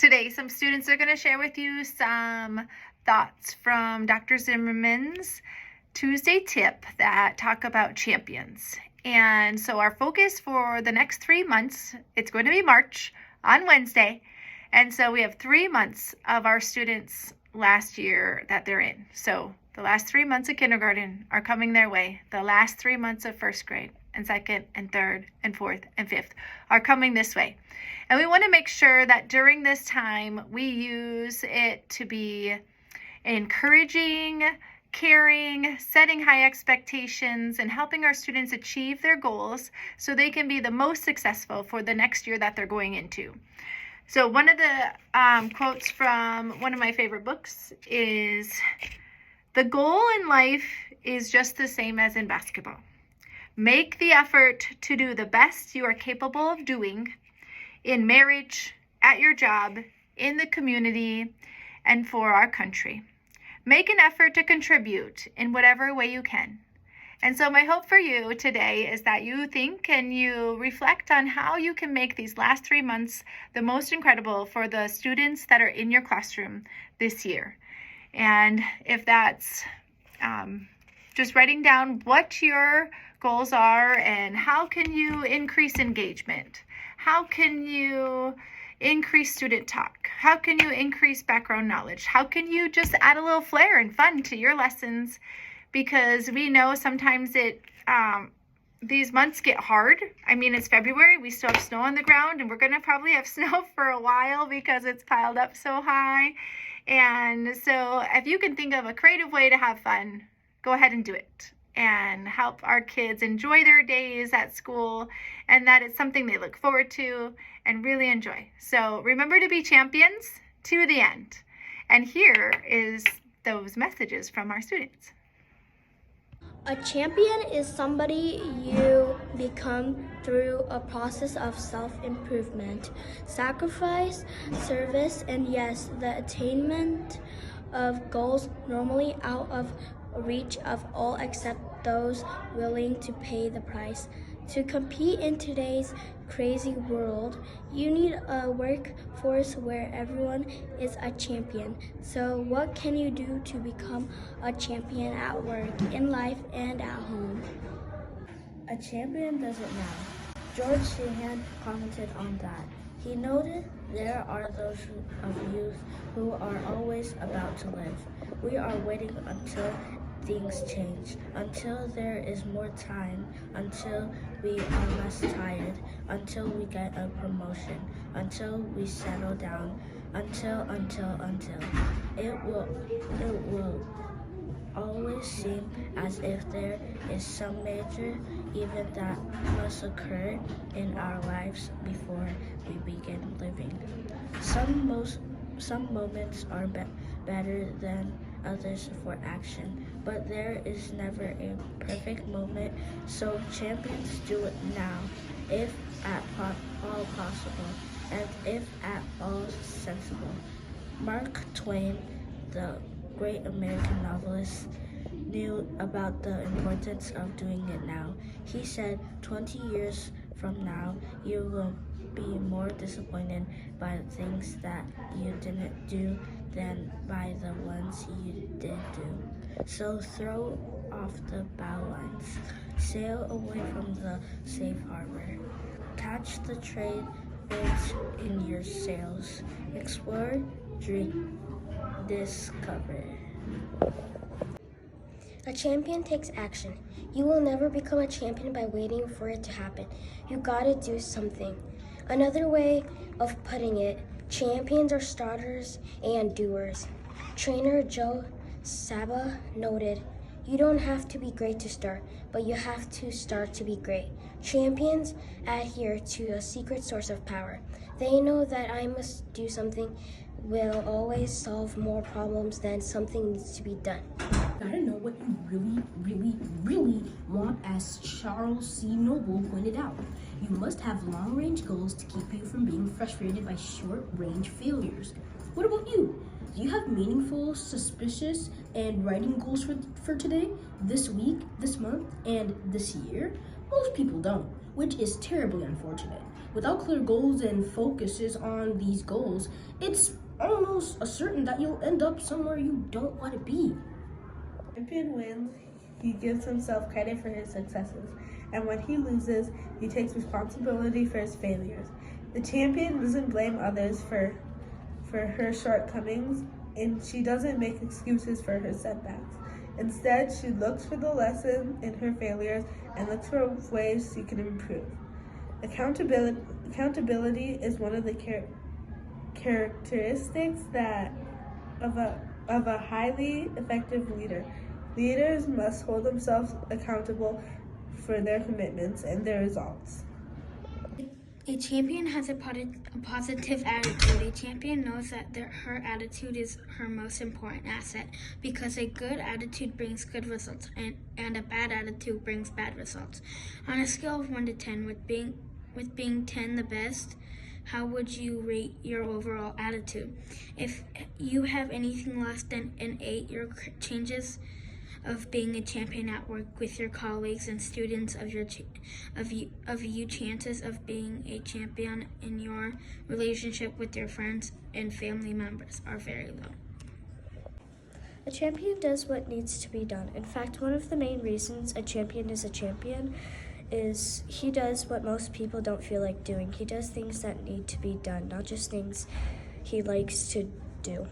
Today, some students are going to share with you some thoughts from Dr. Zimmerman's Tuesday tip that talk about champions. And so our focus for the next 3 months, it's going to be March on Wednesday. And so we have 3 months of our students last year that they're in. So the last 3 months of kindergarten are coming their way. The last 3 months of first grade and second and third and fourth and fifth are coming this way. And we want to make sure that during this time we use it to be encouraging, caring, setting high expectations, and helping our students achieve their goals so they can be the most successful for the next year that they're going into. So one of the quotes from one of my favorite books is, "The goal in life is just the same as in basketball. Make the effort to do the best you are capable of doing in marriage, at your job, in the community, and for our country. Make an effort to contribute in whatever way you can." And so my hope for you today is that you think and you reflect on how you can make these last 3 months the most incredible for the students that are in your classroom this year. And if that's just writing down what your goals are and how can you increase engagement, how can you increase student talk, how can you increase background knowledge, how can you just add a little flair and fun to your lessons, because we know sometimes these months get hard. I mean, it's February, we still have snow on the ground, and we're gonna probably have snow for a while because it's piled up so high. And so if you can think of a creative way to have fun, go ahead and do it and help our kids enjoy their days at school, and that it's something they look forward to and really enjoy. So remember to be champions to the end. And here is those messages from our students. A champion is somebody you become through a process of self-improvement, sacrifice, service, and yes, the attainment of goals normally out of reach of all except those willing to pay the price. To compete in today's crazy world, you need a workforce where everyone is a champion. So what can you do to become a champion at work, in life, and at home? A champion does it now. George Sheehan commented on that. He noted, "There are those of you who are always about to live. We are waiting until things change, until there is more time, until we are less tired, until we get a promotion, until we settle down, until. It will always seem as if there is some major event that must occur in our lives before we begin living. Some moments are better than others for action, but there is never a perfect moment, so champions do it now, if at all possible, and if at all sensible." Mark Twain, the great American novelist, knew about the importance of doing it now. He said, 20 years from now, you will be more disappointed by the things that you didn't do than by the ones you did do. So throw off the bow lines, sail away from the safe harbor, catch the trade winds in your sails, explore, dream, discover. A champion takes action. You will never become a champion by waiting for it to happen. You gotta do something. Another way of putting it, champions are starters and doers. Trainer Joe Saba noted, "You don't have to be great to start, but you have to start to be great." Champions adhere to a secret source of power. They know that I must do something will always solve more problems than something needs to be done. Gotta know what you really want, as Charles C. Noble pointed out. You must have long-range goals to keep you from being frustrated by short-range failures. What about you? Do you have meaningful, suspicious, and writing goals for today, this week, this month, and this year? Most people don't, which is terribly unfortunate. Without clear goals and focuses on these goals, it's almost a certain that you'll end up somewhere you don't want to be. Champion wins, he gives himself credit for his successes, and when he loses, he takes responsibility for his failures. The champion doesn't blame others for her shortcomings, and she doesn't make excuses for her setbacks. Instead, she looks for the lesson in her failures and looks for ways she can improve. Accountability is one of the characteristics of a highly effective leader. Leaders must hold themselves accountable for their commitments and their results. A champion has a positive attitude. A champion knows that her attitude is her most important asset, because a good attitude brings good results and a bad attitude brings bad results. On a scale of 1 to 10, with being 10 the best, how would you rate your overall attitude? If you have anything less than an 8, your chances of being a champion at work with your colleagues and students chances of being a champion in your relationship with your friends and family members are very low. A champion does what needs to be done. In fact, one of the main reasons a champion is a champion is he does what most people don't feel like doing. He does things that need to be done, not just things he likes to do.